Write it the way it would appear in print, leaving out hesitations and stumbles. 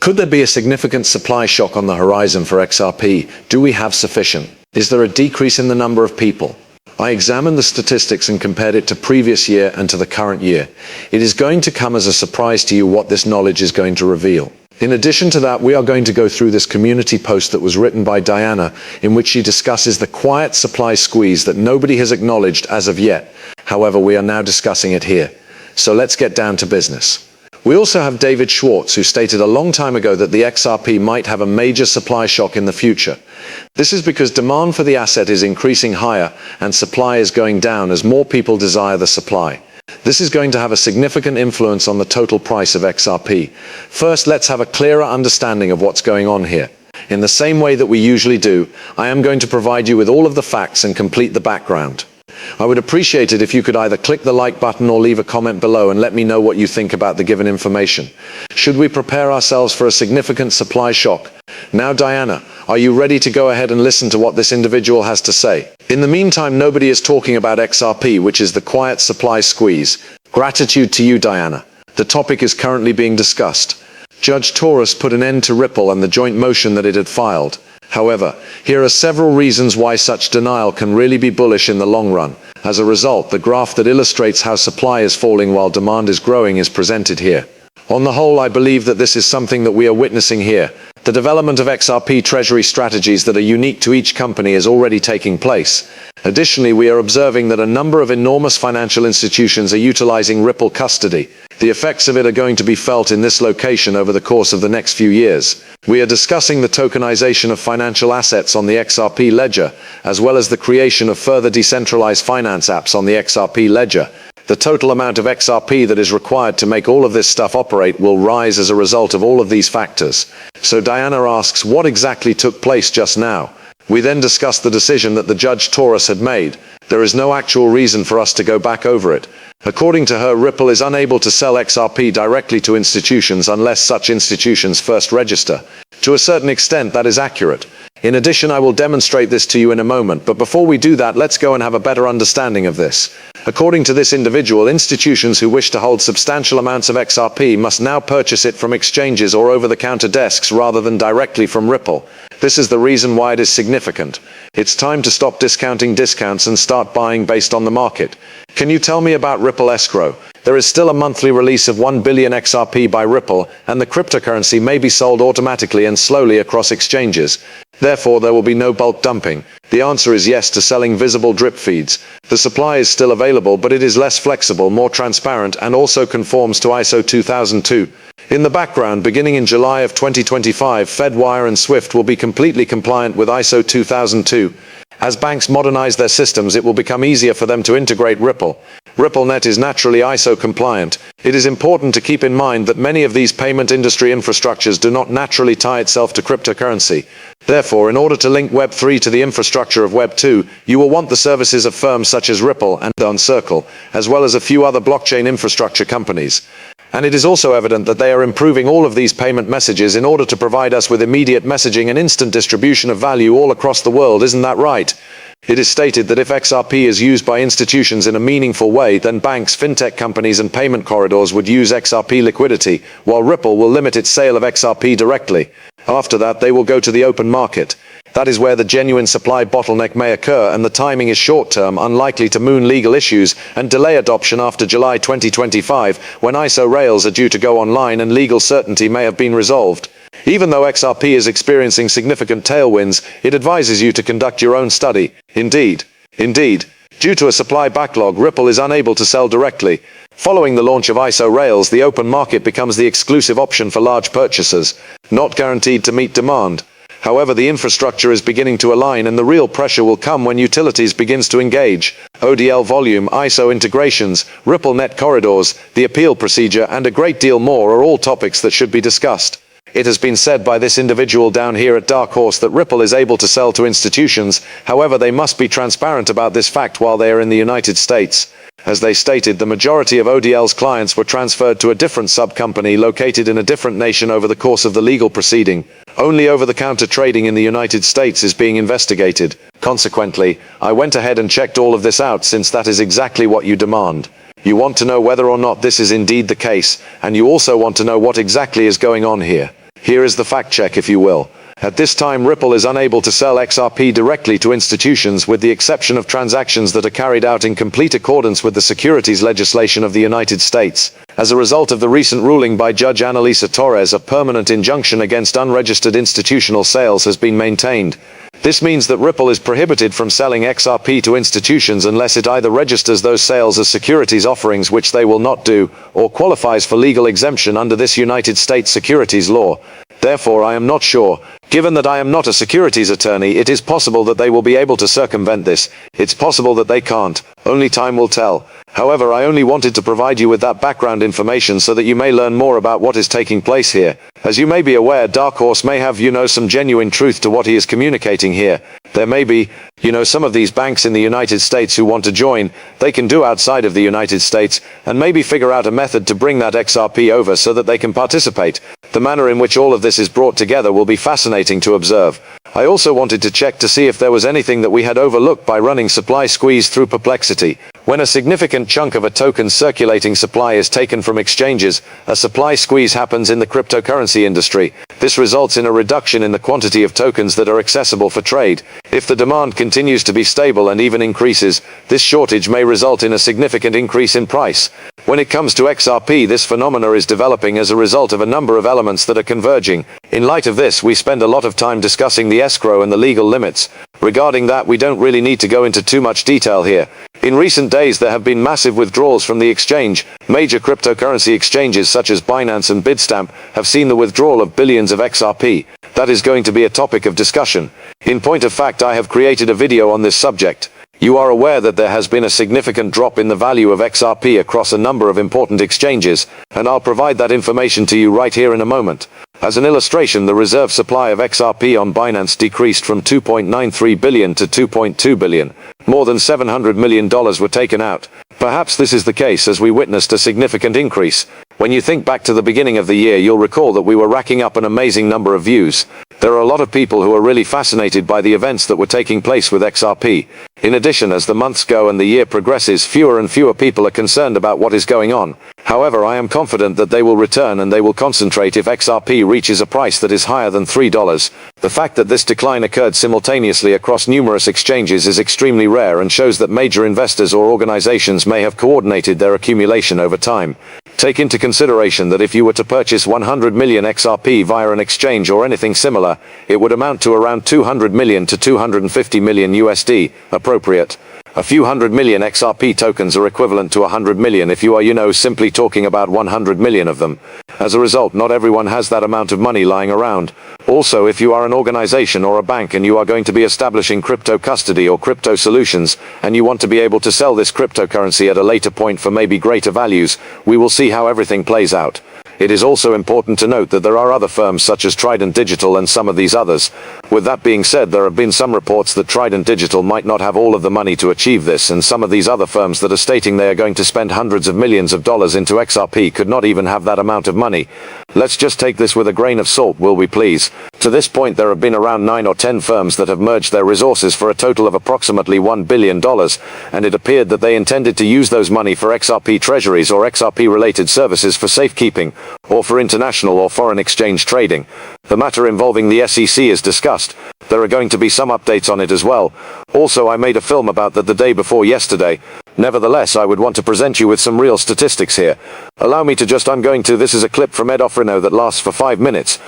Could there be a significant supply shock on the horizon for XRP? Do we have sufficient? Is there a decrease in the number of people? I examined the statistics and compared it to previous year and to the current year. It is going to come as a surprise to you what this knowledge is going to reveal. In addition to that, we are going to go through this community post that was written by Diana, in which she discusses the quiet supply squeeze that nobody has acknowledged as of yet. However, we are now discussing it here. So let's get down to business. We also have David Schwartz, who stated a long time ago that the XRP might have a major supply shock in the future. This is because demand for the asset is increasing higher and supply is going down as more people desire the supply. This is going to have a significant influence on the total price of XRP. First, let's have a clearer understanding of what's going on here. In the same way that we usually do, I am going to provide you with all of the facts and complete the background. I would appreciate it if you could either click the like button or leave a comment below and let me know what you think about the given information. Should we prepare ourselves for a significant supply shock? Now, Diana, are you ready to go ahead and listen to what this individual has to say? In the meantime, nobody is talking about XRP, which is the quiet supply squeeze. Gratitude to you, Diana. The topic is currently being discussed. Judge Taurus put an end to Ripple and the joint motion that it had filed. However, here are several reasons why such denial can really be bullish in the long run. As a result, the graph that illustrates how supply is falling while demand is growing is presented here. On the whole, I believe that this is something that we are witnessing here. The development of XRP treasury strategies that are unique to each company is already taking place. Additionally, we are observing that a number of enormous financial institutions are utilizing Ripple custody. The effects of it are going to be felt in this location over the course of the next few years. We are discussing the tokenization of financial assets on the XRP ledger, as well as the creation of further decentralized finance apps on the XRP ledger. The total amount of XRP that is required to make all of this stuff operate will rise as a result of all of these factors. So Diana asks, what exactly took place just now? We then discuss the decision that the Judge Taurus had made. There is no actual reason for us to go back over it. According to her, Ripple is unable to sell XRP directly to institutions unless such institutions first register. To a certain extent, that is accurate. In addition, I will demonstrate this to you in a moment, but before we do that, let's go and have a better understanding of this. According to this individual, institutions who wish to hold substantial amounts of XRP must now purchase it from exchanges or over-the-counter desks rather than directly from Ripple. This is the reason why it is significant. It's time to stop discounting discounts and start buying based on the market. Can you tell me about Ripple Escrow? There is still a monthly release of 1 billion XRP by Ripple, and the cryptocurrency may be sold automatically and slowly across exchanges. Therefore, there will be no bulk dumping. The answer is yes to selling visible drip feeds. The supply is still available, but it is less flexible, more transparent, and also conforms to ISO 2002. In the background, beginning in July of 2025, Fedwire and SWIFT will be completely compliant with ISO 2002. As banks modernize their systems, it will become easier for them to integrate Ripple. RippleNet is naturally ISO compliant. It is important to keep in mind that many of these payment industry infrastructures do not naturally tie itself to cryptocurrency. Therefore, in order to link Web 3 to the infrastructure of Web 2, you will want the services of firms such as Ripple and Uncircle, as well as a few other blockchain infrastructure companies. And it is also evident that they are improving all of these payment messages in order to provide us with immediate messaging and instant distribution of value all across the world. Isn't that right? It is stated that if XRP is used by institutions in a meaningful way, then banks, fintech companies, and payment corridors would use XRP liquidity, while Ripple will limit its sale of XRP directly. After that, they will go to the open market. That is where the genuine supply bottleneck may occur, and the timing is short-term, unlikely to moon legal issues and delay adoption after July 2025, when ISO rails are due to go online and legal certainty may have been resolved. Even though XRP is experiencing significant tailwinds, it advises you to conduct your own study. Indeed, due to a supply backlog, Ripple is unable to sell directly. Following the launch of ISO rails, the open market becomes the exclusive option for large purchasers, not guaranteed to meet demand. However, the infrastructure is beginning to align, and the real pressure will come when utilities begins to engage. ODL volume, ISO integrations, Ripple net corridors, the appeal procedure, and a great deal more are all topics that should be discussed. It has been said by this individual down here at Dark Horse that Ripple is able to sell to institutions. However, they must be transparent about this fact while they are in the United States. As they stated, the majority of ODL's clients were transferred to a different sub-company located in a different nation over the course of the legal proceeding. Only over-the-counter trading in the United States is being investigated. Consequently, I went ahead and checked all of this out, since that is exactly what you demand. You want to know whether or not this is indeed the case, and you also want to know what exactly is going on here. Here is the fact check, if you will. At this time, Ripple is unable to sell XRP directly to institutions, with the exception of transactions that are carried out in complete accordance with the securities legislation of the United States. As a result of the recent ruling by Judge Annalisa Torres, a permanent injunction against unregistered institutional sales has been maintained. This means that Ripple is prohibited from selling XRP to institutions unless it either registers those sales as securities offerings, which they will not do, or qualifies for legal exemption under this United States securities law. Therefore, I am not sure. Given that I am not a securities attorney, it is possible that they will be able to circumvent this. It's possible that they can't. Only time will tell. However, I only wanted to provide you with that background information so that you may learn more about what is taking place here. As you may be aware, Dark Horse may have, some genuine truth to what he is communicating here. There may be, some of these banks in the United States who want to join. They can do outside of the United States, and maybe figure out a method to bring that XRP over so that they can participate. The manner in which all of this is brought together will be fascinating to observe. I also wanted to check to see if there was anything that we had overlooked by running supply squeeze through Perplexity. When a significant chunk of a token's circulating supply is taken from exchanges, a supply squeeze happens in the cryptocurrency industry. This results in a reduction in the quantity of tokens that are accessible for trade. If the demand continues to be stable and even increases, this shortage may result in a significant increase in price. When it comes to XRP, this phenomena is developing as a result of a number of elements that are converging. In light of this, we spend a lot of time discussing the escrow and the legal limits. Regarding that, we don't really need to go into too much detail here. In recent days, there have been massive withdrawals from the exchange. Major cryptocurrency exchanges such as Binance and Bitstamp have seen the withdrawal of billions of XRP. That is going to be a topic of discussion. In point of fact, I have created a video on this subject. You are aware that there has been a significant drop in the value of XRP across a number of important exchanges, and I'll provide that information to you right here in a moment. As an illustration, the reserve supply of XRP on Binance decreased from 2.93 billion to 2.2 billion. More than $700 million were taken out. Perhaps this is the case as we witnessed a significant increase. When you think back to the beginning of the year, you'll recall that we were racking up an amazing number of views. There are a lot of people who are really fascinated by the events that were taking place with XRP. In addition, as the months go and the year progresses, fewer and fewer people are concerned about what is going on. However, I am confident that they will return and they will concentrate if XRP reaches a price that is higher than $3. The fact that this decline occurred simultaneously across numerous exchanges is extremely rare and shows that major investors or organizations may have coordinated their accumulation over time. Take into consideration that if you were to purchase 100 million XRP via an exchange or anything similar, it would amount to around 200 million to 250 million USD, appropriate. A few hundred million XRP tokens are equivalent to 100 million if you are, simply talking about 100 million of them. As a result, not everyone has that amount of money lying around. Also, if you are an organization or a bank and you are going to be establishing crypto custody or crypto solutions, and you want to be able to sell this cryptocurrency at a later point for maybe greater values, we will see how everything plays out. It is also important to note that there are other firms such as Trident Digital and some of these others. With that being said, there have been some reports that Trident Digital might not have all of the money to achieve this, and some of these other firms that are stating they are going to spend hundreds of millions of dollars into XRP could not even have that amount of money. Let's just take this with a grain of salt, will we please? To this point, there have been around 9 or 10 firms that have merged their resources for a total of approximately $1 billion, and it appeared that they intended to use those money for XRP treasuries or XRP-related services for safekeeping, or for international or foreign exchange trading. The matter involving the SEC is discussed. There are going to be some updates on it as well. Also, I made a film about that the day before yesterday. Nevertheless, I would want to present you with some real statistics here. Allow me to this is a clip from Ed Ofrino that lasts for 5 minutes.